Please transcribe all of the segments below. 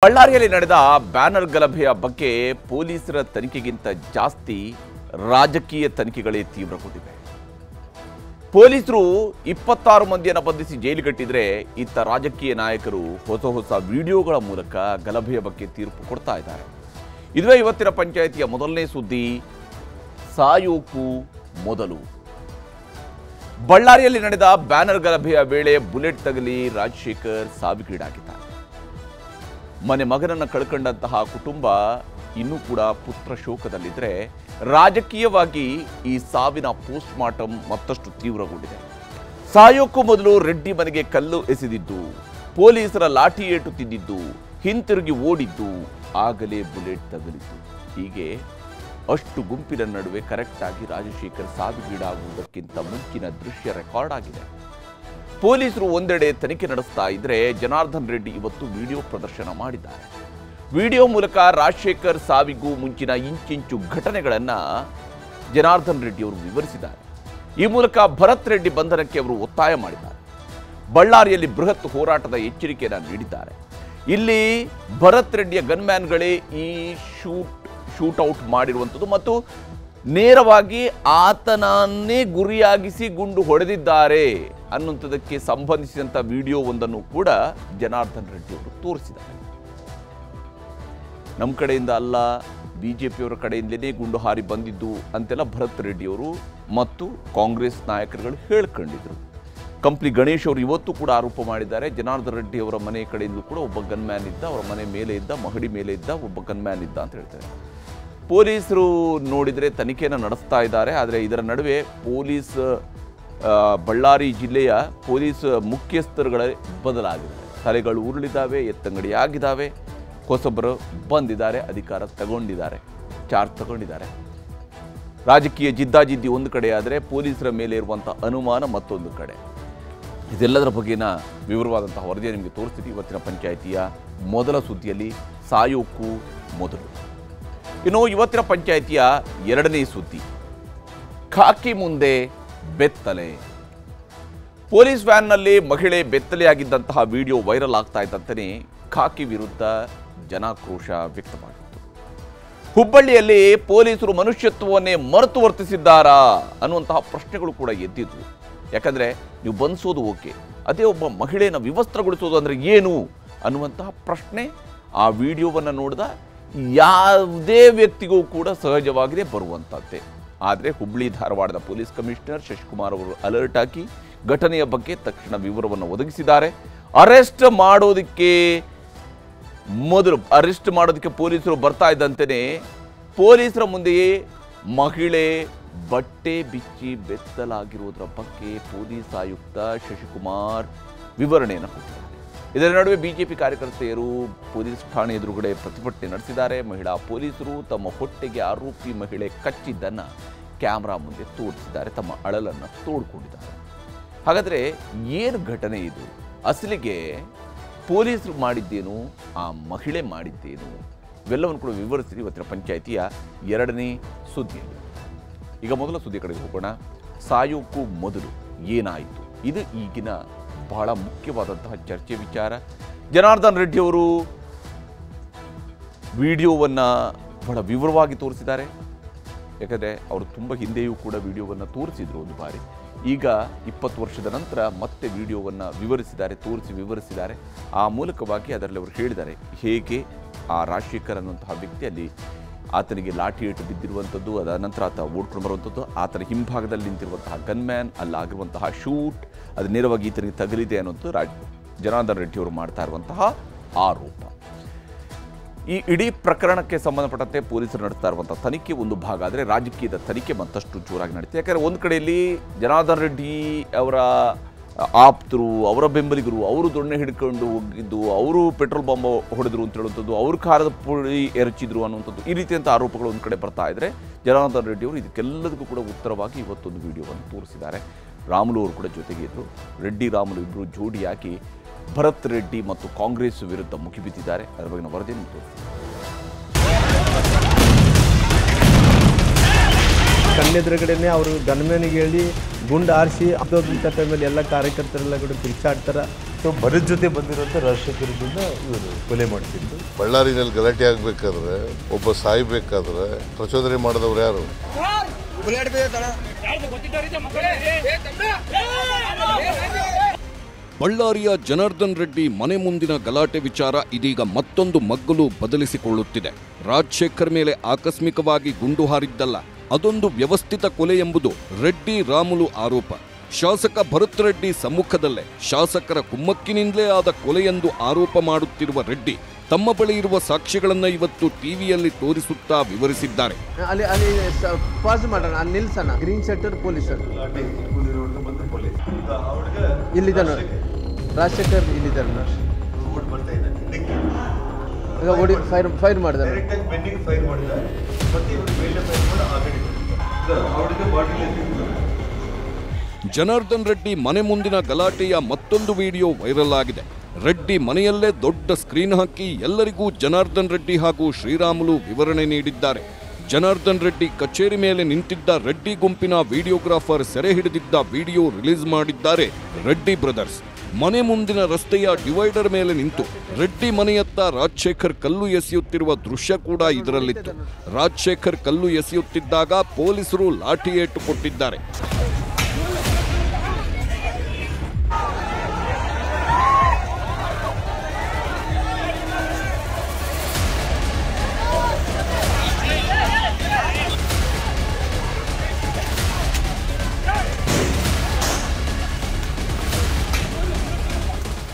ಬಳ್ಳಾರಿಯಲ್ಲಿ ನಡೆದ ಬ್ಯಾನರ್ ಗಲಭೆಯ ಬಗ್ಗೆ ಪೊಲೀಸರ ತನಿಖೆಗಿಂತ ಜಾಸ್ತಿ ರಾಜಕೀಯ ತನಿಖೆಗಳೇ ತೀವ್ರಗೊಂಡಿವೆ. ಪೊಲೀಸರು 26 ಮಂದಿಯನ್ನು ಬಂಧಿಸಿ ಜೈಲಿಗಟ್ಟಿದ್ರೆ ಇತ್ತ ರಾಜಕೀಯ ನಾಯಕರು ಹೊಸ ವಿಡಿಯೋಗಳ ಮೂಲಕ ಗಲಭೆಯ ಬಗ್ಗೆ ತೀರ್ಪು ಕೊಡ್ತಾ ಇದ್ದಾರೆ. ಇದುವೇ ಇವತ್ತಿನ ಪಂಚಾಯಿತಿಯ ಮೊದಲನೇ ಸುದ್ದಿ. ಸಾಯೋಕು ಮೊದಲು. ಬಳ್ಳಾರಿಯಲ್ಲಿ ನಡೆದ ಬ್ಯಾನರ್ ಗಲಭೆಯ ವೇಳೆ ಬುಲೆಟ್ ತಗಲಿ ರಾಜಶೇಖರ್ ಸಾವಿಗೀಡಾಗಿದ್ದಾರೆ. ಮನೆ ಮಗನನ್ನು ಕಳ್ಕೊಂಡಂತಹ ಕುಟುಂಬ ಇನ್ನೂ ಕೂಡ ಪುತ್ರ ಶೋಕದಲ್ಲಿದ್ದರೆ ರಾಜಕೀಯವಾಗಿ ಈ ಸಾವಿನ ಪೋಸ್ಟ್ ಮಾರ್ಟಮ್ ಮತ್ತಷ್ಟು ತೀವ್ರಗೊಂಡಿದೆ. ಸಾಯೋಕ್ಕೂ ಮೊದಲು ರೆಡ್ಡಿ ಮನೆಗೆ ಕಲ್ಲು ಎಸೆದಿದ್ದು, ಪೊಲೀಸರ ಲಾಠಿ ಏಟು ತಿಂದಿದ್ದು, ಹಿಂತಿರುಗಿ ಓಡಿದ್ದು, ಆಗಲೇ ಬುಲೆಟ್ ತಗಲಿತು. ಹೀಗೆ ಅಷ್ಟು ಗುಂಪಿನ ನಡುವೆ ಕರೆಕ್ಟ್ ಆಗಿ ರಾಜಶೇಖರ್ ಸಾವಿಗೀಡಾಗುವುದಕ್ಕಿಂತ ಮುಂಚಿನ ದೃಶ್ಯ ರೆಕಾರ್ಡ್ ಆಗಿದೆ. ಪೊಲೀಸರು ಒಂದೆಡೆ ತನಿಖೆ ನಡೆಸ್ತಾ ಇದ್ರೆ ಜನಾರ್ದನ್ ರೆಡ್ಡಿ ಇವತ್ತು ವಿಡಿಯೋ ಪ್ರದರ್ಶನ ಮಾಡಿದ್ದಾರೆ. ವಿಡಿಯೋ ಮೂಲಕ ರಾಜಶೇಖರ್ ಸಾವಿಗೂ ಮುಂಚಿನ ಇಂಚಿಂಚು ಘಟನೆಗಳನ್ನ ಜನಾರ್ದನ್ ರೆಡ್ಡಿ ಅವರು ವಿವರಿಸಿದ್ದಾರೆ. ಈ ಮೂಲಕ ಭರತ್ ರೆಡ್ಡಿ ಬಂಧನಕ್ಕೆ ಅವರು ಒತ್ತಾಯ ಮಾಡಿದ್ದಾರೆ. ಬಳ್ಳಾರಿಯಲ್ಲಿ ಬೃಹತ್ ಹೋರಾಟದ ಎಚ್ಚರಿಕೆಯನ್ನು ನೀಡಿದ್ದಾರೆ. ಇಲ್ಲಿ ಭರತ್ ರೆಡ್ಡಿಯ ಗನ್ಮ್ಯಾನ್ಗಳೇ ಈ ಶೂಟೌಟ್ ಮಾಡಿರುವಂಥದ್ದು ಮತ್ತು ನೇರವಾಗಿ ಆತನನ್ನೇ ಗುರಿಯಾಗಿಸಿ ಗುಂಡು ಹೊಡೆದಿದ್ದಾರೆ ಅನ್ನುವಂಥದ್ದಕ್ಕೆ ಸಂಬಂಧಿಸಿದಂಥ ವಿಡಿಯೋವೊಂದನ್ನು ಕೂಡ ಜನಾರ್ದನ್ ರೆಡ್ಡಿ ಅವರು ತೋರಿಸಿದ್ದಾರೆ. ನಮ್ಮ ಕಡೆಯಿಂದ ಅಲ್ಲ, ಬಿಜೆಪಿಯವರ ಕಡೆಯಿಂದಲೇ ಗುಂಡು ಹಾರಿ ಬಂದಿದ್ದು ಅಂತೆಲ್ಲ ಭರತ್ ರೆಡ್ಡಿಯವರು ಮತ್ತು ಕಾಂಗ್ರೆಸ್ ನಾಯಕರುಗಳು ಹೇಳ್ಕೊಂಡಿದ್ರು. ಕಂಪ್ಲಿ ಗಣೇಶ್ ಅವರು ಇವತ್ತು ಕೂಡ ಆರೋಪ ಮಾಡಿದ್ದಾರೆ. ಜನಾರ್ದನ್ ರೆಡ್ಡಿ ಅವರ ಮನೆ ಕಡೆಯಿಂದಲೂ ಕೂಡ ಒಬ್ಬ ಗನ್ಮ್ಯಾನ್ ಇದ್ದ, ಅವರ ಮನೆ ಮೇಲೆ ಇದ್ದ, ಮಹಡಿ ಮೇಲೆ ಇದ್ದ ಒಬ್ಬ ಗನ್ಮ್ಯಾನ್ ಇದ್ದ ಅಂತ ಹೇಳ್ತಾರೆ. ಪೊಲೀಸರು ನೋಡಿದರೆ ತನಿಖೆಯನ್ನು ನಡೆಸ್ತಾ ಇದ್ದಾರೆ. ಆದರೆ ಇದರ ನಡುವೆ ಬಳ್ಳಾರಿ ಜಿಲ್ಲೆಯ ಪೊಲೀಸ್ ಮುಖ್ಯಸ್ಥರುಗಳ ಬದಲಾಗಿದೆ. ತಲೆಗಳು ಉರುಳಿದ್ದಾವೆ, ಎತ್ತಂಗಡಿ ಆಗಿದ್ದಾವೆ, ಹೊಸಬರು ಬಂದಿದ್ದಾರೆ, ಅಧಿಕಾರ ತಗೊಂಡಿದ್ದಾರೆ, ಚಾರ್ಜ್ ತಗೊಂಡಿದ್ದಾರೆ. ರಾಜಕೀಯ ಜಿದ್ದಾಜಿದ್ದಿ ಒಂದು ಕಡೆ ಆದರೆ ಪೊಲೀಸರ ಮೇಲೆ ಇರುವಂಥ ಅನುಮಾನ ಮತ್ತೊಂದು ಕಡೆ. ಇದೆಲ್ಲದರ ಬಗ್ಗೆನ ವಿವರವಾದಂತಹ ವರದಿಯನ್ನು ನಿಮಗೆ ತೋರಿಸ್ತೀವಿ ಇವತ್ತಿನ ಪಂಚಾಯಿತಿಯ ಮೊದಲ ಸುದ್ದಿಯಲ್ಲಿ. ಸಾಯೋಕು ಮೊದಲು. ಇನ್ನು ಇವತ್ತಿನ ಪಂಚಾಯಿತಿಯ ಎರಡನೇ ಸುದ್ದಿ. ಖಾಕಿ ಮುಂದೆ ಬೆತ್ತಲೆ. ಪೊಲೀಸ್ ವ್ಯಾನ್ನಲ್ಲಿ ಮಹಿಳೆ ಬೆತ್ತಲೆಯಾಗಿದ್ದಂತಹ ವಿಡಿಯೋ ವೈರಲ್ ಆಗ್ತಾ ಇದ್ದಂತೆಯೇ ಖಾಕಿ ವಿರುದ್ಧ ಜನಾಕ್ರೋಶ ವ್ಯಕ್ತವಾಗಿತ್ತು. ಹುಬ್ಬಳ್ಳಿಯಲ್ಲಿ ಪೊಲೀಸರು ಮನುಷ್ಯತ್ವವನ್ನೇ ಮರೆತು ವರ್ತಿಸಿದ್ದಾರಾ ಅನ್ನುವಂತಹ ಪ್ರಶ್ನೆಗಳು ಕೂಡ ಎದ್ದಿದ್ವು. ಯಾಕಂದರೆ ನೀವು ಬಂಧಿಸೋದು ಓಕೆ, ಅದೇ ಒಬ್ಬ ಮಹಿಳೆಯನ್ನು ವಿವಸ್ತ್ರಗೊಳಿಸೋದು ಅಂದರೆ ಏನು ಅನ್ನುವಂತಹ ಪ್ರಶ್ನೆ ಆ ವಿಡಿಯೋವನ್ನು ನೋಡಿದ ಯಾವುದೇ ವ್ಯಕ್ತಿಗೂ ಕೂಡ ಸಹಜವಾಗಿದೆ ಬರುವಂಥದ್ದೇ. ಆದರೆ ಹುಬ್ಬಳ್ಳಿ ಧಾರವಾಡದ ಪೊಲೀಸ್ ಕಮಿಷನರ್ ಶಶಿಕುಮಾರ್ ಅವರು ಅಲರ್ಟ್ ಹಾಕಿ ಘಟನೆಯ ಬಗ್ಗೆ ತಕ್ಷಣ ವಿವರವನ್ನು ಒದಗಿಸಿದ್ದಾರೆ. ಅರೆಸ್ಟ್ ಮಾಡೋದಕ್ಕೆ ಪೊಲೀಸರು ಬರ್ತಾ ಇದ್ದಂತೆಯೇ ಪೊಲೀಸರ ಮುಂದೆಯೇ ಮಹಿಳೆ ಬಟ್ಟೆ ಬಿಚ್ಚಿ ಬೆತ್ತಲಾಗಿರುವುದರ ಬಗ್ಗೆ ಪೊಲೀಸ್ ಆಯುಕ್ತ ಶಶಿಕುಮಾರ್ ವಿವರಣೆಯನ್ನು ಕೊಟ್ಟಿದ್ದಾರೆ. ಇದರ ನಡುವೆ ಬಿಜೆಪಿ ಕಾರ್ಯಕರ್ತೆಯರು ಪೊಲೀಸ್ ಠಾಣೆ ಎದುರುಗಡೆ ಪ್ರತಿಭಟನೆ ನಡೆಸಿದ್ದಾರೆ. ಮಹಿಳಾ ಪೊಲೀಸರು ತಮ್ಮ ಹೊಟ್ಟೆಗೆ ಆರೋಪಿ ಮಹಿಳೆ ಕಚ್ಚಿದ್ದನ್ನು ಕ್ಯಾಮ್ರಾ ಮುಂದೆ ತೋರಿಸಿದ್ದಾರೆ, ತಮ್ಮ ಅಳಲನ್ನು ತೋಡ್ಕೊಂಡಿದ್ದಾರೆ. ಹಾಗಾದರೆ ಏನು ಘಟನೆ ಇದು? ಅಸಲಿಗೆ ಪೊಲೀಸರು ಮಾಡಿದ್ದೇನು, ಆ ಮಹಿಳೆ ಮಾಡಿದ್ದೇನು, ಇವೆಲ್ಲವನ್ನು ಕೂಡ ವಿವರಿಸಿ ಇವತ್ತಿನ ಪಂಚಾಯಿತಿಯ ಎರಡನೇ ಸುದ್ದಿಯಲ್ಲಿ. ಈಗ ಮೊದಲ ಸುದ್ದಿ ಕಡೆಗೆ ಹೋಗೋಣ. ಸಾಯೋಕ್ಕೂ ಮೊದಲು ಏನಾಯಿತು? ಇದು ಈಗಿನ ಬಹಳ ಮುಖ್ಯವಾದಂತಹ ಚರ್ಚೆ ವಿಚಾರ. ಜನಾರ್ದನ್ ರೆಡ್ಡಿ ಅವರು ವಿಡಿಯೋವನ್ನು ಬಹಳ ವಿವರವಾಗಿ ತೋರಿಸಿದ್ದಾರೆ. ಯಾಕಂದರೆ ಅವರು ತುಂಬ ಹಿಂದೆಯೂ ಕೂಡ ವಿಡಿಯೋವನ್ನು ತೋರಿಸಿದ್ರು ಒಂದು ಬಾರಿ. ಈಗ 20 ವರ್ಷದ ನಂತರ ಮತ್ತೆ ವಿಡಿಯೋವನ್ನು ವಿವರಿಸಿದ್ದಾರೆ. ಆ ಮೂಲಕವಾಗಿ ಅದರಲ್ಲಿ ಅವರು ಹೇಳಿದ್ದಾರೆ ಹೇಗೆ ಆ ರಾಜಶೇಖರ್ ಅನ್ನುವಂತಹ ವ್ಯಕ್ತಿಯಲ್ಲಿ ಆತನಿಗೆ ಲಾಠಿ ಏಟು ಬಿದ್ದಿರುವಂಥದ್ದು, ಅದಾದ ನಂತರ ಆತ ಓಡ್ಕೊಂಡು ಬರುವಂಥದ್ದು, ಆತನ ಹಿಂಭಾಗದಲ್ಲಿ ನಿಂತಿರುವಂತಹ ಗನ್ಮ್ಯಾನ್, ಅಲ್ಲಾಗಿರುವಂತಹ ಶೂಟ್ ಅದು ನೇರವಾಗಿ ಈತನಿಗೆ ತಗಲಿದೆ ಅನ್ನೋದು ಜನಾರ್ದನ್ ರೆಡ್ಡಿ ಅವರು ಮಾಡ್ತಾ ಇರುವಂತಹ ಆರೋಪ. ಈ ಇಡೀ ಪ್ರಕರಣಕ್ಕೆ ಸಂಬಂಧಪಟ್ಟಂತೆ ಪೊಲೀಸರು ನಡೆಸ್ತಾ ಇರುವಂಥ ತನಿಖೆ ಒಂದು ಭಾಗ ಆದರೆ ರಾಜಕೀಯದ ತನಿಖೆ ಮತ್ತಷ್ಟು ಜೋರಾಗಿ ನಡೀತಿದೆ. ಯಾಕಂದರೆ ಒಂದು ಕಡೆಯಲ್ಲಿ ಜನಾರ್ದನ್ ರೆಡ್ಡಿ ಅವರ ಆಪ್ತರು, ಅವರ ಬೆಂಬಲಿಗರು, ಅವರು ದೊಣ್ಣೆ ಹಿಡ್ಕೊಂಡು ಹೋಗಿದ್ದು, ಅವರು ಪೆಟ್ರೋಲ್ ಬಾಂಬ್ ಹೊಡೆದ್ರು ಅಂತ ಹೇಳುವಂಥದ್ದು, ಅವರು ಖಾರದ ಪುಡಿ ಎರಚಿದ್ರು ಅನ್ನುವಂಥದ್ದು, ಈ ರೀತಿಯಂಥ ಆರೋಪಗಳು ಒಂದು ಕಡೆ ಬರ್ತಾ ಇದ್ದರೆ ಜನಾರ್ದನ್ ರೆಡ್ಡಿ ಅವರು ಇದಕ್ಕೆಲ್ಲದಕ್ಕೂ ಕೂಡ ಉತ್ತರವಾಗಿ ಇವತ್ತೊಂದು ವಿಡಿಯೋವನ್ನು ತೋರಿಸಿದ್ದಾರೆ. ರಾಮುಲು ಅವರು ಕೂಡ ಜೊತೆಗೆ ಇದ್ದರು. ರೆಡ್ಡಿ ರಾಮುಲು ಇಬ್ಬರು ಜೋಡಿಯಾಗಿ ಭರತ್ ರೆಡ್ಡಿ ಮತ್ತು ಕಾಂಗ್ರೆಸ್ ವಿರುದ್ಧ ಮುಗಿಬಿದ್ದಿದ್ದಾರೆ. ಅದರ ಬಗ್ಗೆ ವರದಿಯನ್ನು ತೋರಿಸಿದ್ದಾರೆ. ಕಣ್ಣೆದುರುಗಡೆನೇ ಅವರು ಗನ್ಮ್ಯಾನಿಗೆ ಹೇಳಿ ಗುಂಡು ಆರಿಸಿ ಟೈಮಲ್ಲಿ ಎಲ್ಲ ಕಾರ್ಯಕರ್ತರೆಲ್ಲ ಕೂಡ ಕಿರ್ಚಾಡ್ತಾರೆ. ಸೊ ಭರತ್ ಜೊತೆ ಬಂದಿರುವಂಥ ರಾಜಶೇಖರ್ ರೆಡ್ಡಿನ ಇವರು ಕೊಲೆ ಮಾಡ್ತಿದ್ದು. ಬಳ್ಳಾರಿನಲ್ಲಿ ಗಲಾಟೆ ಆಗಬೇಕಾದ್ರೆ ಒಬ್ಬ ಸಾಯ್ಬೇಕಾದ್ರೆ ಪ್ರಚೋದನೆ ಮಾಡಿದವ್ರು ಯಾರು? ಬಳ್ಳಾರಿಯ ಜನಾರ್ದನ್ ರೆಡ್ಡಿ ಮನೆ ಮುಂದಿನ ಗಲಾಟೆ ವಿಚಾರ ಇದೀಗ ಮತ್ತೊಂದು ಮಗ್ಗುಲು ಬದಲಿಸಿಕೊಳ್ಳುತ್ತಿದೆ. ರಾಜಶೇಖರ್ ಮೇಲೆ ಆಕಸ್ಮಿಕವಾಗಿ ಗುಂಡು ಹಾರಿದ್ದಲ್ಲ, ಅದೊಂದು ವ್ಯವಸ್ಥಿತ ಕೊಲೆ ಎಂಬುದು ರೆಡ್ಡಿ ರಾಮುಲು ಆರೋಪ. ಶಾಸಕ ಭರತ್ ರೆಡ್ಡಿ ಸಮ್ಮುಖದಲ್ಲೇ ಶಾಸಕರ ಕುಮ್ಮಕ್ಕಿನಿಂದಲೇ ಆದ ಕೊಲೆಯೆಂದು ಆರೋಪ ಮಾಡುತ್ತಿರುವ ರೆಡ್ಡಿ ತಮ್ಮ ಬಳಿ ಇರುವ ಸಾಕ್ಷ್ಯಗಳನ್ನ ಇವತ್ತು ಟಿವಿಯಲ್ಲಿ ತೋರಿಸುತ್ತಾ ವಿವರಿಸಿದ್ದಾರೆ. ರಾಜಶೇಖರ್ ಇಲ್ಲಿದ್ದಾರಲ್ಲ, ಫೈರ್ ಮಾಡಿದ್ದಾರೆ. ಜನಾರ್ದನ್ ರೆಡ್ಡಿ ಮನೆ ಮುಂದಿನ ಗಲಾಟೆಯ ಮತ್ತೊಂದು ವಿಡಿಯೋ ವೈರಲ್ ಆಗಿದೆ. ರೆಡ್ಡಿ ಮನೆಯಲ್ಲೇ ದೊಡ್ಡ ಸ್ಕ್ರೀನ್ ಹಾಕಿ ಎಲ್ಲರಿಗೂ ಜನಾರ್ದನ್ ರೆಡ್ಡಿ ಹಾಗೂ ಶ್ರೀರಾಮುಲು ವಿವರಣೆ ನೀಡಿದ್ದಾರೆ. ಜನಾರ್ದನ್ ರೆಡ್ಡಿ ಕಚೇರಿ ಮೇಲೆ ನಿಂತಿದ್ದ ರೆಡ್ಡಿ ಗುಂಪಿನ ವಿಡಿಯೋಗ್ರಾಫರ್ ಸೆರೆ ಹಿಡಿದಿದ್ದ ವಿಡಿಯೋ ರಿಲೀಸ್ ಮಾಡಿದ್ದಾರೆ ರೆಡ್ಡಿ ಬ್ರದರ್ಸ್. ಮನೆ ಮುಂದಿನ ರಸ್ತೆಯ ಡಿವೈಡರ್ ಮೇಲೆ ನಿಂತು ರೆಡ್ಡಿ ಮನೆಯತ್ತ ರಾಜಶೇಖರ್ ಕಲ್ಲು ಎಸೆಯುತ್ತಿರುವ ದೃಶ್ಯ ಕೂಡ ಇದರಲ್ಲಿತ್ತು. ರಾಜಶೇಖರ್ ಕಲ್ಲು ಎಸೆಯುತ್ತಿದ್ದಾಗ ಪೊಲೀಸರು ಲಾಠಿ ಏಟು ಕೊಟ್ಟಿದ್ದಾರೆ.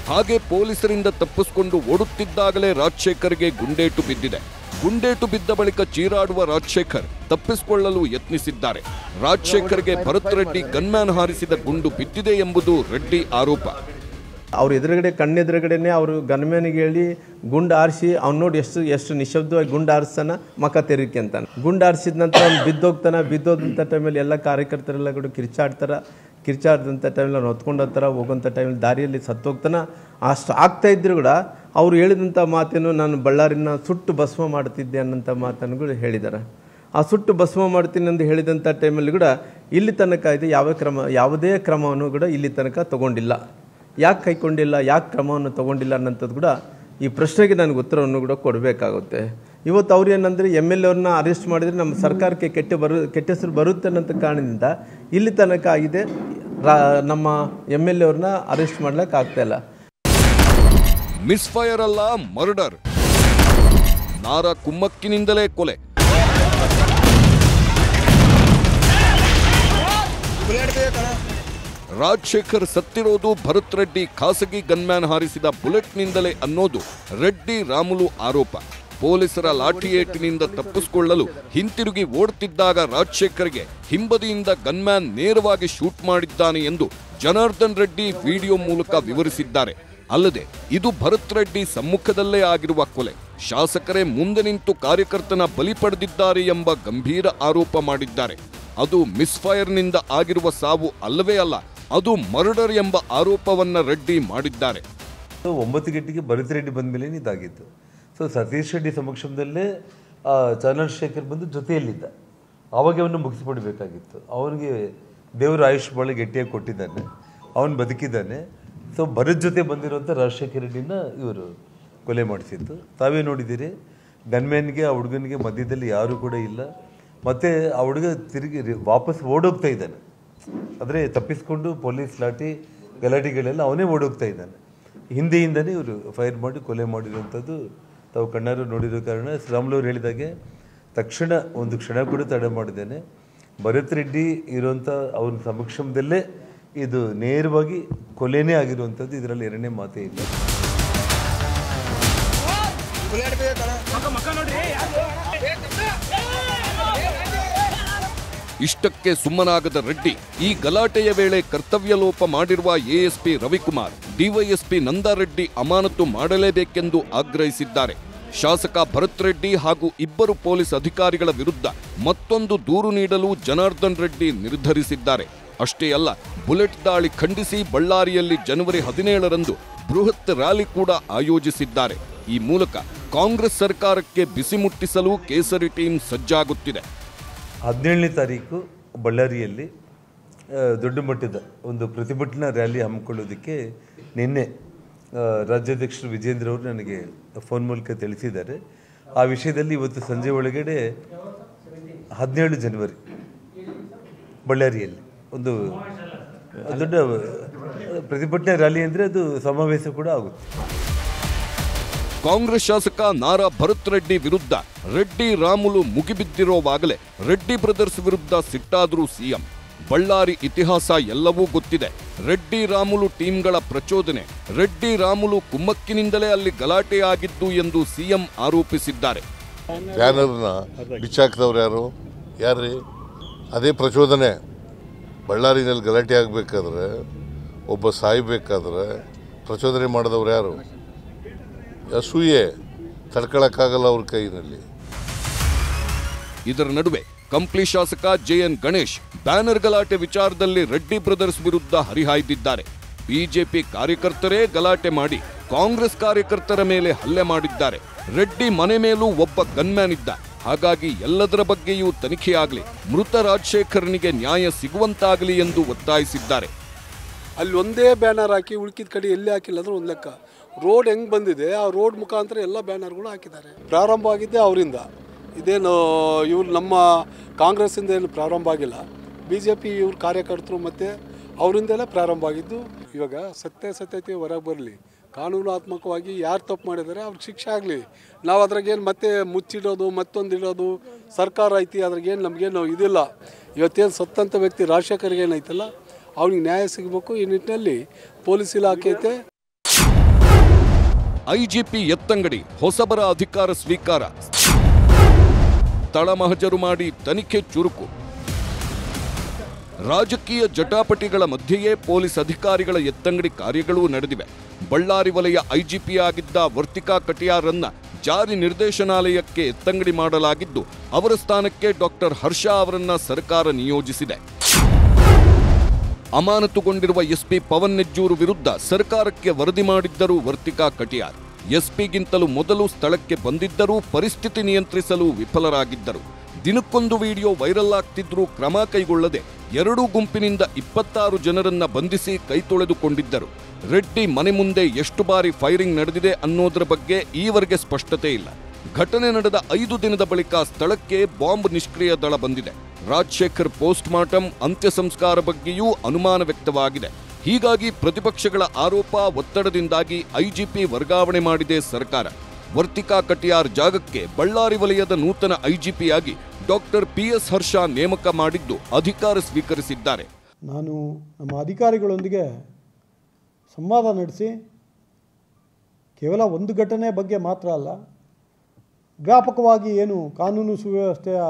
ಹಾಗೆ ಪೊಲೀಸರಿಂದ ತಪ್ಪಿಸಿಕೊಂಡು ಓಡುತ್ತಿದ್ದಾಗಲೇ ರಾಜಶೇಖರ್ಗೆ ಗುಂಡೇಟು ಬಿದ್ದಿದೆ. ಗುಂಡೇಟು ಬಿದ್ದ ಬಳಿಕ ಚೀರಾಡುವ ರಾಜಶೇಖರ್ ತಪ್ಪಿಸಿಕೊಳ್ಳಲು ಯತ್ನಿಸಿದ್ದಾರೆ. ರಾಜಶೇಖರ್ಗೆ ಭರತ್ ರೆಡ್ಡಿ ಗನ್ಮ್ಯಾನ್ ಹಾರಿಸಿದ ಗುಂಡು ಬಿದ್ದಿದೆ ಎಂಬುದು ರೆಡ್ಡಿ ಆರೋಪ. ಅವ್ರ ಎದುರುಗಡೆ ಕಣ್ಣೆದುರುಗಡೆನೆ ಅವರು ಗನ್ಮ್ಯಾನಿಗೆ ಹೇಳಿ ಗುಂಡು ಆರಿಸಿ ಅವ್ನು ನೋಡಿ ಎಷ್ಟು ನಿಶಬ್ದವಾಗಿ ಗುಂಡು ಆರಿಸ್ತಾನ, ಮಕ ತೆರಿಕೆ ಅಂತಾನೆ. ಗುಂಡು ಆರಿಸಿದ ನಂತರ ಅವ್ನು ಬಿದ್ದೋದಂಥ ಟೈಮಲ್ಲಿ ಎಲ್ಲ ಕಾರ್ಯಕರ್ತರೆಲ್ಲ ಕೂಡ ಕಿರ್ಚಾಡ್ದಂಥ ಟೈಮಲ್ಲಿ ಅವ್ನು ಹೊತ್ಕೊಂಡೋಗ್ತಾರ, ಹೋಗೋಂಥ ಟೈಮಲ್ಲಿ ದಾರಿಯಲ್ಲಿ ಸತ್ತೋಗ್ತಾನ. ಅಷ್ಟು ಆಗ್ತಾ ಇದ್ರು ಕೂಡ ಅವ್ರು ಹೇಳಿದಂಥ ಮಾತೇನು, ನಾನು ಬಳ್ಳಾರಿನ ಸುಟ್ಟು ಭಸ್ಮ ಮಾಡ್ತಿದ್ದೆ ಅನ್ನೋಂಥ ಮಾತನ್ನು ಕೂಡ ಹೇಳಿದ್ದಾರೆ. ಆ ಸುಟ್ಟು ಭಸ್ಮ ಮಾಡ್ತೀನಿ ಅಂತ ಹೇಳಿದಂಥ ಟೈಮಲ್ಲಿ ಕೂಡ ಇಲ್ಲಿ ತನಕ ಇದು ಯಾವುದೇ ಕ್ರಮವನ್ನು ಕೂಡ ಇಲ್ಲಿ ತನಕ ತಗೊಂಡಿಲ್ಲ. ಯಾಕೆ ಕೈಗೊಂಡಿಲ್ಲ, ಯಾಕೆ ಕ್ರಮವನ್ನು ತಗೊಂಡಿಲ್ಲ ಅನ್ನೋಂಥದ್ದು ಕೂಡ ಈ ಪ್ರಶ್ನೆಗೆ ನನಗೆ ಉತ್ತರವನ್ನು ಕೂಡ ಕೊಡಬೇಕಾಗುತ್ತೆ. ಇವತ್ತು ಅವ್ರು ಏನಂದರೆ MLA ಅವ್ರನ್ನ ಅರೆಸ್ಟ್ ಮಾಡಿದರೆ ನಮ್ಮ ಸರ್ಕಾರಕ್ಕೆ ಕೆಟ್ಟ ಹೆಸರು ಬರುತ್ತೆ ಅನ್ನೋಂಥ ಕಾರಣದಿಂದ ಇಲ್ಲಿ ತನಕ ಆಗಿದೆ. ನಮ್ಮ MLA ಅವ್ರನ್ನ ಅರೆಸ್ಟ್ ಮಾಡ್ಲಿಕ್ಕೆ ಆಗ್ತಾಯಿಲ್ಲ. ಮಿಸ್ಫೈರ್ ಅಲ್ಲ, ಮರ್ಡರ್. ನಾರ ಕುಮ್ಮಕ್ಕಿನಿಂದಲೇ ಕೊಲೆ. ರಾಜಶೇಖರ್ ಸತ್ತಿರೋದು ಭರತ್ ರೆಡ್ಡಿ ಖಾಸಗಿ ಗನ್ಮ್ಯಾನ್ ಹಾರಿಸಿದ ಬುಲೆಟ್ನಿಂದಲೇ ಅನ್ನೋದು ರೆಡ್ಡಿ ರಾಮುಲು ಆರೋಪ. ಪೊಲೀಸರ ಲಾಠಿ ಏಟಿನಿಂದ ತಪ್ಪಿಸಿಕೊಳ್ಳಲು ಹಿಂತಿರುಗಿ ಓಡುತ್ತಿದ್ದಾಗ ರಾಜಶೇಖರ್ಗೆ ಹಿಂಬದಿಯಿಂದ ಗನ್ಮ್ಯಾನ್ ನೇರವಾಗಿ ಶೂಟ್ ಮಾಡಿದ್ದಾನೆ ಎಂದು ಜನಾರ್ದನ್ ರೆಡ್ಡಿ ವಿಡಿಯೋ ಮೂಲಕ ವಿವರಿಸಿದ್ದಾರೆ. ಅಲ್ಲದೆ ಇದು ಭರತ್ ರೆಡ್ಡಿ ಸಮ್ಮುಖದಲ್ಲೇ ಆಗಿರುವ ಕೊಲೆ. ಶಾಸಕರೇ ಮುಂದೆ ನಿಂತು ಕಾರ್ಯಕರ್ತನ ಬಲಿ ಪಡೆದಿದ್ದಾರೆ ಎಂಬ ಗಂಭೀರ ಆರೋಪ ಮಾಡಿದ್ದಾರೆ. ಅದು ಮಿಸ್ಫೈರ್ನಿಂದ ಆಗಿರುವ ಸಾವು ಅಲ್ಲವೇ ಅಲ್ಲ, ಅದು ಮರ್ಡರ್ ಎಂಬ ಆರೋಪವನ್ನ ರೆಡ್ಡಿ ಮಾಡಿದ್ದಾರೆ. 9 ಗಂಟೆಗೆ ಭರತ್ ರೆಡ್ಡಿ ಬಂದ ಮೇಲೆ ಇದಾಗಿತ್ತು. ಸೊ ಸತೀಶ್ ರೆಡ್ಡಿ ಸಮಕ್ಷಮದಲ್ಲೇ ಚಂದ್ರಶೇಖರ್ ಬಂದು ಜೊತೆಯಲ್ಲಿದ್ದ. ಆವಾಗ ಅವನು ಮುಗಿಸಿಬಿಡಬೇಕಾಗಿತ್ತು. ಅವನಿಗೆ ದೇವರ ಆಯುಷ್ ಭಾಳ ಗಟ್ಟಿಯಾಗಿ ಕೊಟ್ಟಿದ್ದಾನೆ, ಅವನು ಬದುಕಿದ್ದಾನೆ. ಸೊ ಭರತ್ ಜೊತೆ ಬಂದಿರುವಂಥ ರಾಜಶೇಖರ್ ರೆಡ್ಡಿನ ಇವರು ಕೊಲೆ ಮಾಡಿಸಿತ್ತು. ತಾವೇ ನೋಡಿದ್ದೀರಿ, ಗನ್ಮ್ಯಾನ್ಗೆ ಆ ಹುಡುಗನಿಗೆ ಮಧ್ಯದಲ್ಲಿ ಯಾರೂ ಕೂಡ ಇಲ್ಲ. ಮತ್ತು ಆ ಹುಡುಗ ತಿರುಗಿ ವಾಪಸ್ ಓಡೋಗ್ತಾ ಇದ್ದಾನೆ. ಆದರೆ ತಪ್ಪಿಸ್ಕೊಂಡು ಪೊಲೀಸ್ ಲಾಠಿ ಗಲಾಟೆಗಳೆಲ್ಲ ಅವನೇ ಓಡೋಗ್ತಾ ಇದ್ದಾನೆ. ಹಿಂದೆಯಿಂದನೇ ಇವರು ಫೈರ್ ಮಾಡಿ ಕೊಲೆ ಮಾಡಿರುವಂಥದ್ದು ತಾವು ಕಣ್ಣಾರು ನೋಡಿರೋ ಕಾರಣ ಶ್ರೀರಾಮುಲು ಅವರು ಹೇಳಿದಾಗೆ ತಕ್ಷಣ ಒಂದು ಕ್ಷಣ ಕೂಡ ತಡೆ ಮಾಡಿದ್ದೇನೆ. ಭರತ್ ರೆಡ್ಡಿ ಇರುವಂಥ ಅವನ ಸಮಕ್ಷಮದಲ್ಲೇ ಇದು ನೇರವಾಗಿ ಕೊಲೆನೇ ಆಗಿರುವಂಥದ್ದು, ಇದರಲ್ಲಿ ಎರಡನೇ ಮಾತೇ ಇಲ್ಲ. ಇಷ್ಟಕ್ಕೆ ಸುಮ್ಮನಾಗದ ರೆಡ್ಡಿ ಈ ಗಲಾಟೆಯ ವೇಳೆ ಕರ್ತವ್ಯ ಲೋಪ ಮಾಡಿರುವ ASP ರವಿಕುಮಾರ್, DYSP ನಂದಾರೆಡ್ಡಿ ಅಮಾನತು ಮಾಡಲೇಬೇಕೆಂದು ಆಗ್ರಹಿಸಿದ್ದಾರೆ. ಶಾಸಕ ಭರತ್ ರೆಡ್ಡಿ ಹಾಗೂ ಇಬ್ಬರು ಪೊಲೀಸ್ ಅಧಿಕಾರಿಗಳ ವಿರುದ್ಧ ಮತ್ತೊಂದು ದೂರು ನೀಡಲು ಜನಾರ್ದನ್ ರೆಡ್ಡಿ ನಿರ್ಧರಿಸಿದ್ದಾರೆ. ಅಷ್ಟೇ ಅಲ್ಲ, ಬುಲೆಟ್ ದಾಳಿ ಖಂಡಿಸಿ ಬಳ್ಳಾರಿಯಲ್ಲಿ ಜನವರಿ 17ರಂದು ಬೃಹತ್ ರ್ಯಾಲಿ ಕೂಡ ಆಯೋಜಿಸಿದ್ದಾರೆ. ಈ ಮೂಲಕ ಕಾಂಗ್ರೆಸ್ ಸರ್ಕಾರಕ್ಕೆ ಬಿಸಿ ಮುಟ್ಟಿಸಲು ಕೇಸರಿ ಟೀಮ್ ಸಜ್ಜಾಗುತ್ತಿದೆ. 17ನೇ ತಾರೀಕು ಬಳ್ಳಾರಿಯಲ್ಲಿ ದೊಡ್ಡ ಮಟ್ಟದ ಒಂದು ಪ್ರತಿಭಟನಾ ರ್ಯಾಲಿ ಹಮ್ಮಿಕೊಳ್ಳೋದಕ್ಕೆ ನಿನ್ನೆ ರಾಜ್ಯಾಧ್ಯಕ್ಷರು ವಿಜೇಂದ್ರ ಅವರು ನನಗೆ ಫೋನ್ ಮೂಲಕ ತಿಳಿಸಿದ್ದಾರೆ. ಆ ವಿಷಯದಲ್ಲಿ ಇವತ್ತು ಸಂಜೆ ಒಳಗಡೆ 17 ಜನವರಿ ಬಳ್ಳಾರಿಯಲ್ಲಿ ಒಂದು ದೊಡ್ಡ ಪ್ರತಿಭಟನೆ ರ್ಯಾಲಿ ಅಂದರೆ ಅದು ಸಮಾವೇಶ ಕೂಡ ಆಗುತ್ತೆ. ಕಾಂಗ್ರೆಸ್ ಶಾಸಕ ನಾರಾ ಭರತ್ ರೆಡ್ಡಿ ವಿರುದ್ಧ ರೆಡ್ಡಿ ರಾಮುಲು ಮುಗಿಬಿದ್ದಿರೋವಾಗಲೇ ರೆಡ್ಡಿ ಬ್ರದರ್ಸ್ ವಿರುದ್ಧ ಸಿಟ್ಟಾದರೂ ಸಿಎಂ. ಬಳ್ಳಾರಿ ಇತಿಹಾಸ ಎಲ್ಲವೂ ಗೊತ್ತಿದೆ. ರೆಡ್ಡಿ ರಾಮುಲು ಟೀಮ್ಗಳ ಪ್ರಚೋದನೆ, ರೆಡ್ಡಿ ರಾಮುಲು ಕುಮ್ಮಕ್ಕಿನಿಂದಲೇ ಅಲ್ಲಿ ಗಲಾಟೆಯಾಗಿದ್ದು ಎಂದು ಸಿಎಂ ಆರೋಪಿಸಿದ್ದಾರೆ. ಬ್ಯಾನರ್ನ ಬಿಚ್ಚಾಕ್ದವ್ರು ಯಾರ್ರೀ? ಅದೇ ಪ್ರಚೋದನೆ. ಬಳ್ಳಾರಿನಲ್ಲಿ ಗಲಾಟೆ ಆಗಬೇಕಾದ್ರೆ, ಒಬ್ಬ ಸಾಯಬೇಕಾದ್ರೆ ಪ್ರಚೋದನೆ ಮಾಡಿದವ್ರು ಯಾರು? ಅಸೂಯೆ ತಡ್ಕೊಳಕ್ಕಾಗಲ್ಲ ಅವ್ರ ಕೈನಲ್ಲಿ. ಇದರ ನಡುವೆ ಕಂಪ್ಲಿ ಶಾಸಕ ಜೆಎನ್ ಗಣೇಶ್ ಬ್ಯಾನರ್ ಗಲಾಟೆ ವಿಚಾರದಲ್ಲಿ ರೆಡ್ಡಿ ಬ್ರದರ್ಸ್ ವಿರುದ್ಧ ಹರಿಹಾಯ್ದಿದ್ದಾರೆ. ಬಿಜೆಪಿ ಕಾರ್ಯಕರ್ತರೇ ಗಲಾಟೆ ಮಾಡಿ ಕಾಂಗ್ರೆಸ್ ಕಾರ್ಯಕರ್ತರ ಮೇಲೆ ಹಲ್ಲೆ ಮಾಡಿದ್ದಾರೆ. ರೆಡ್ಡಿ ಮನೆ ಮೇಲೂ ಒಬ್ಬ ಗನ್ಮ್ಯಾನ್ ಇದ್ದ. ಹಾಗಾಗಿ ಎಲ್ಲದರ ಬಗ್ಗೆಯೂ ತನಿಖೆಯಾಗಲಿ, ಮೃತ ರಾಜಶೇಖರ್ನಿಗೆ ನ್ಯಾಯ ಸಿಗುವಂತಾಗಲಿ ಎಂದು ಒತ್ತಾಯಿಸಿದ್ದಾರೆ. ಅಲ್ಲಿ ಒಂದೇ ಬ್ಯಾನರ್ ಹಾಕಿ ಉಳ್ಕಿದ ಕಡೆ ಎಲ್ಲಿ ಹಾಕಿಲ್ಲ ಅಂದ್ರೆ ಒಂದು ಲೆಕ್ಕ. ರೋಡ್ ಹೆಂಗೆ ಬಂದಿದೆ ಆ ರೋಡ್ ಮುಖಾಂತರ ಎಲ್ಲ ಬ್ಯಾನರ್ಗಳು ಹಾಕಿದ್ದಾರೆ. ಪ್ರಾರಂಭ ಆಗಿದ್ದೆ ಅವರಿಂದ. ಇದೇನು ಇವ್ರು ನಮ್ಮ ಕಾಂಗ್ರೆಸ್ಸಿಂದ ಏನು ಪ್ರಾರಂಭ ಆಗಿಲ್ಲ. BJP ಇವ್ರ ಕಾರ್ಯಕರ್ತರು ಮತ್ತು ಅವರಿಂದಲೇ ಪ್ರಾರಂಭ ಆಗಿದ್ದು. ಇವಾಗ ಸತ್ಯತೆ ಹೊರಗೆ ಬರಲಿ, ಕಾನೂನಾತ್ಮಕವಾಗಿ ಯಾರು ತಪ್ಪು ಮಾಡಿದ್ದಾರೆ ಅವ್ರಿಗೆ ಶಿಕ್ಷೆ ಆಗಲಿ. ನಾವು ಅದ್ರಾಗೇನು ಮತ್ತೆ ಮುಚ್ಚಿಡೋದು ಮತ್ತೊಂದಿಡೋದು ಸರ್ಕಾರ ಐತಿ, ಅದ್ರಾಗೇನು ನಮಗೇನು ಇದಿಲ್ಲ. ಇವತ್ತೇನು ಸತ್ತಂಥ ವ್ಯಕ್ತಿ ರಾಜಶೇಖರ್ಗೆ ಏನೈತಲ್ಲ ಅವ್ನಿಗೆ ನ್ಯಾಯ ಸಿಗಬೇಕು. ಈ ನಿಟ್ಟಿನಲ್ಲಿ ಪೊಲೀಸ್ ಇಲಾಖೆ ಐತೆ. ಐಜಿಪಿ ಎತ್ತಂಗಡಿ ಹೊಸಬರ ಅಧಿಕಾರ ಸ್ವೀಕಾರ, ಸ್ಥಳ ಮಹಜರು ಮಾಡಿ ತನಿಖೆ ಚುರುಕು. ರಾಜಕೀಯ ಜಟಾಪಟಿಗಳ ಮಧ್ಯೆಯೇ ಪೊಲೀಸ್ ಅಧಿಕಾರಿಗಳ ಎತ್ತಂಗಡಿ ಕಾರ್ಯಗಳೂ ನಡೆದಿವೆ. ಬಳ್ಳಾರಿ ವಲಯ ಐಜಿಪಿ ಆಗಿದ್ದ ವರ್ತಿಕಾ ಕಟಿಯಾರನ್ನ ಜಾರಿ ನಿರ್ದೇಶನಾಲಯಕ್ಕೆ ಎತ್ತಂಗಡಿ ಮಾಡಲಾಗಿದ್ದು, ಅವರ ಸ್ಥಾನಕ್ಕೆ ಡಾಕ್ಟರ್ ಹರ್ಷ ಅವರನ್ನ ಸರ್ಕಾರ ನಿಯೋಜಿಸಿದೆ. ಅಮಾನತುಗೊಂಡಿರುವ ಎಸ್ಪಿ ಪವನ್ ನೆಜ್ಜೂರು ವಿರುದ್ಧ ಸರ್ಕಾರಕ್ಕೆ ವರದಿ ಮಾಡಿದ್ದರು ವರ್ತಿಕಾ ಕಟಿಯಾರ್. ಎಸ್ಪಿಗಿಂತಲೂ ಮೊದಲು ಸ್ಥಳಕ್ಕೆ ಬಂದಿದ್ದರೂ ಪರಿಸ್ಥಿತಿ ನಿಯಂತ್ರಿಸಲು ವಿಫಲರಾಗಿದ್ದರು. ದಿನಕ್ಕೊಂದು ವಿಡಿಯೋ ವೈರಲ್ ಆಗ್ತಿದ್ರೂ ಕ್ರಮ ಕೈಗೊಳ್ಳದೆ ಎರಡೂ ಗುಂಪಿನಿಂದ 26 ಜನರನ್ನ ಬಂಧಿಸಿ ಕೈ ತೊಳೆದುಕೊಂಡಿದ್ದರು. ರೆಡ್ಡಿ ಮನೆ ಮುಂದೆ ಎಷ್ಟು ಬಾರಿ ಫೈರಿಂಗ್ ನಡೆದಿದೆ ಅನ್ನೋದರ ಬಗ್ಗೆ ಈವರೆಗೆ ಸ್ಪಷ್ಟತೆ ಇಲ್ಲ. ಘಟನೆ ನಡೆದ 5 ದಿನದ ಬಳಿಕ ಸ್ಥಳಕ್ಕೆ ಬಾಂಬ್ ನಿಷ್ಕ್ರಿಯ ದಳ ಬಂದಿದೆ. ರಾಜಶೇಖರ್ ಪೋಸ್ಟ್ ಮಾರ್ಟಂ ಅಂತ್ಯ ಸಂಸ್ಕಾರ ಬಗ್ಗೆಯೂ ಅನುಮಾನ ವ್ಯಕ್ತವಾಗಿದೆ. ಹೀಗಾಗಿ ಪ್ರತಿಪಕ್ಷಗಳ ಆರೋಪ, ಒತ್ತಡದಿಂದಾಗಿ ಐಜಿಪಿ ವರ್ಗಾವಣೆ ಮಾಡಿದೆ ಸರ್ಕಾರ. ವರ್ತಿಕಾ ಕಟಿಯಾರ್ ಜಾಗಕ್ಕೆ ಬಳ್ಳಾರಿ ವಲಯದ ನೂತನ ಐಜಿಪಿಯಾಗಿ ಡಾಕ್ಟರ್ PS ಹರ್ಷ ನೇಮಕ ಮಾಡಿದ್ದು ಅಧಿಕಾರ ಸ್ವೀಕರಿಸಿದ್ದಾರೆ. ನಾನು ನಮ್ಮ ಅಧಿಕಾರಿಗಳೊಂದಿಗೆ ಸಂವಾದ ನಡೆಸಿ ಕೇವಲ ಒಂದು ಘಟನೆ ಬಗ್ಗೆ ಮಾತ್ರ ಅಲ್ಲ, ವ್ಯಾಪಕವಾಗಿ ಏನು ಕಾನೂನು ಸುವ್ಯವಸ್ಥೆಯ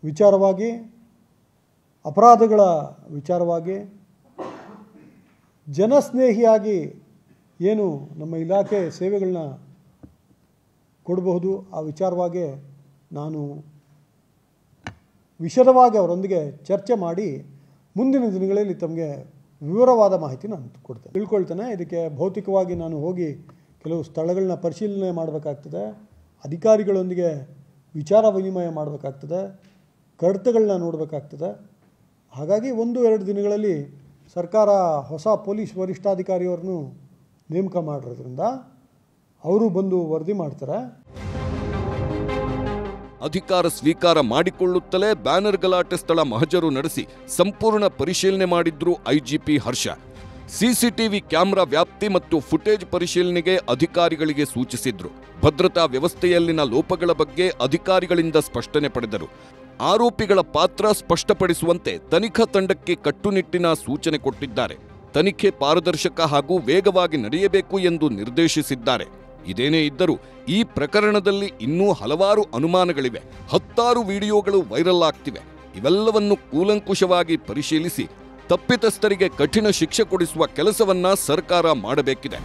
ವಿಚಾರವಾಗಿ, ಅಪರಾಧಗಳ ವಿಚಾರವಾಗಿ, ಜನಸ್ನೇಹಿಯಾಗಿ ಏನು ನಮ್ಮ ಇಲಾಖೆ ಸೇವೆಗಳನ್ನ ಕೊಡಬಹುದು ಆ ವಿಚಾರವಾಗಿ ನಾನು ವಿಶದವಾಗಿ ಅವರೊಂದಿಗೆ ಚರ್ಚೆ ಮಾಡಿ ಮುಂದಿನ ದಿನಗಳಲ್ಲಿ ತಮಗೆ ವಿವರವಾದ ಮಾಹಿತಿ ನಾನು ತಿಳ್ಕೊಳ್ತೇನೆ. ಇದಕ್ಕೆ ಭೌತಿಕವಾಗಿ ನಾನು ಹೋಗಿ ಕೆಲವು ಸ್ಥಳಗಳನ್ನ ಪರಿಶೀಲನೆ ಮಾಡಬೇಕಾಗ್ತದೆ, ಅಧಿಕಾರಿಗಳೊಂದಿಗೆ ವಿಚಾರ ವಿನಿಮಯ ಮಾಡಬೇಕಾಗ್ತದೆ, ಕಡತಗಳನ್ನ ನೋಡಬೇಕಾಗ್ತದೆ. ಹಾಗಾಗಿ 1-2 ದಿನಗಳಲ್ಲಿ ಸರ್ಕಾರ ಹೊಸ ಪೊಲೀಸ್ ವರಿಷ್ಠಾಧಿಕಾರಿಯವ್ರನ್ನು ನೇಮಕ ಮಾಡಿರೋದ್ರಿಂದ ಅವರು ಬಂದು ವರದಿ ಮಾಡ್ತಾರೆ. ಅಧಿಕಾರ ಸ್ವೀಕಾರ ಮಾಡಿಕೊಳ್ಳುತ್ತಲೇ ಬ್ಯಾನರ್ ಗಲಾಟೆ ಸ್ಥಳ ಮಹಜರು ನಡೆಸಿ ಸಂಪೂರ್ಣ ಪರಿಶೀಲನೆ ಮಾಡಿದ್ರು ಐಜಿಪಿ ಹರ್ಷ. ಸಿಸಿಟಿವಿ ಕ್ಯಾಮೆರಾ ವ್ಯಾಪ್ತಿ ಮತ್ತು ಫುಟೇಜ್ ಪರಿಶೀಲನೆಗೆ ಅಧಿಕಾರಿಗಳಿಗೆ ಸೂಚಿಸಿದ್ರು. ಭದ್ರತಾ ವ್ಯವಸ್ಥೆಯಲ್ಲಿನ ಲೋಪಗಳ ಬಗ್ಗೆ ಅಧಿಕಾರಿಗಳಿಂದ ಸ್ಪಷ್ಟನೆ ಪಡೆದರು. ಆರೋಪಿಗಳ ಪಾತ್ರ ಸ್ಪಷ್ಟಪಡಿಸುವಂತೆ ತನಿಖಾ ತಂಡಕ್ಕೆ ಕಟ್ಟುನಿಟ್ಟಿನ ಸೂಚನೆ ಕೊಟ್ಟಿದ್ದಾರೆ. ತನಿಖೆ ಪಾರದರ್ಶಕ ಹಾಗೂ ವೇಗವಾಗಿ ನಡೆಯಬೇಕು ಎಂದು ನಿರ್ದೇಶಿಸಿದ್ದಾರೆ. ಇದೇನೇ ಇದ್ದರೂ ಈ ಪ್ರಕರಣದಲ್ಲಿ ಇನ್ನೂ ಹಲವಾರು ಅನುಮಾನಗಳಿವೆ. 10 ವಿಡಿಯೋಗಳು ವೈರಲ್ ಆಗ್ತಿವೆ. ಇವೆಲ್ಲವನ್ನು ಕೂಲಂಕುಷವಾಗಿ ಪರಿಶೀಲಿಸಿ ತಪ್ಪಿತಸ್ಥರಿಗೆ ಕಠಿಣ ಶಿಕ್ಷೆ ಕೊಡಿಸುವ ಕೆಲಸವನ್ನ ಸರ್ಕಾರ ಮಾಡಬೇಕಿದೆ.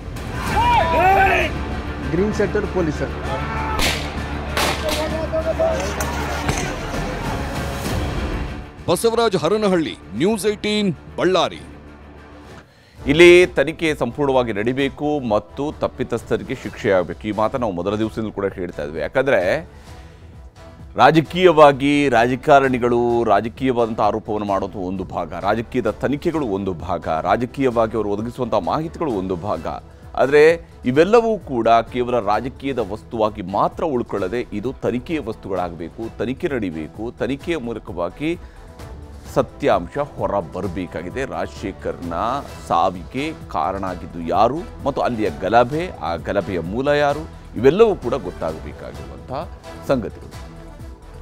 ಗ್ರೀನ್ ಸೆಕ್ಟರ್ ಪೊಲೀಸರು ಬಸವರಾಜ್ ಹರನಹಳ್ಳಿ, ನ್ಯೂಸ್ 18 ಬಳ್ಳಾರಿ. ಇಲ್ಲಿ ತನಿಖೆ ಸಂಪೂರ್ಣವಾಗಿ ನಡಿಬೇಕು ಮತ್ತು ತಪ್ಪಿತಸ್ಥರಿಗೆ ಶಿಕ್ಷೆಯಾಗಬೇಕು. ಈ ಮಾತನ್ನು ನಾವು ಮೊದಲ ದಿವಸದಿಂದ ಕೂಡ ಹೇಳ್ತಾ ಇದ್ವಿ. ಯಾಕಂದರೆ ರಾಜಕೀಯವಾಗಿ ರಾಜಕಾರಣಿಗಳು ರಾಜಕೀಯವಾದಂಥ ಆರೋಪವನ್ನು ಮಾಡೋದು ಒಂದು ಭಾಗ, ರಾಜಕೀಯದ ತನಿಖೆಗಳು ಒಂದು ಭಾಗ, ರಾಜಕೀಯವಾಗಿ ಅವರು ಒದಗಿಸುವಂಥ ಮಾಹಿತಿಗಳು ಒಂದು ಭಾಗ. ಆದರೆ ಇವೆಲ್ಲವೂ ಕೂಡ ಕೇವಲ ರಾಜಕೀಯದ ವಸ್ತುವಾಗಿ ಮಾತ್ರ ಉಳ್ಕೊಳ್ಳದೆ ಇದು ತನಿಖೆಯ ವಸ್ತುಗಳಾಗಬೇಕು, ತನಿಖೆ ನಡೀಬೇಕು, ತನಿಖೆಯ ಮೂಲಕವಾಗಿ ಸತ್ಯಾಂಶ ಹೊರ ಬರಬೇಕಾಗಿದೆ. ರಾಜಶೇಖರ್ನ ಸಾವಿಗೆ ಕಾರಣ ಆಗಿದ್ದು ಯಾರು ಮತ್ತು ಅಲ್ಲಿಯ ಗಲಭೆ, ಆ ಗಲಭೆಯ ಮೂಲ ಯಾರು, ಇವೆಲ್ಲವೂ ಕೂಡ ಗೊತ್ತಾಗಬೇಕಾಗಿರುವಂತಹ ಸಂಗತಿಗಳು.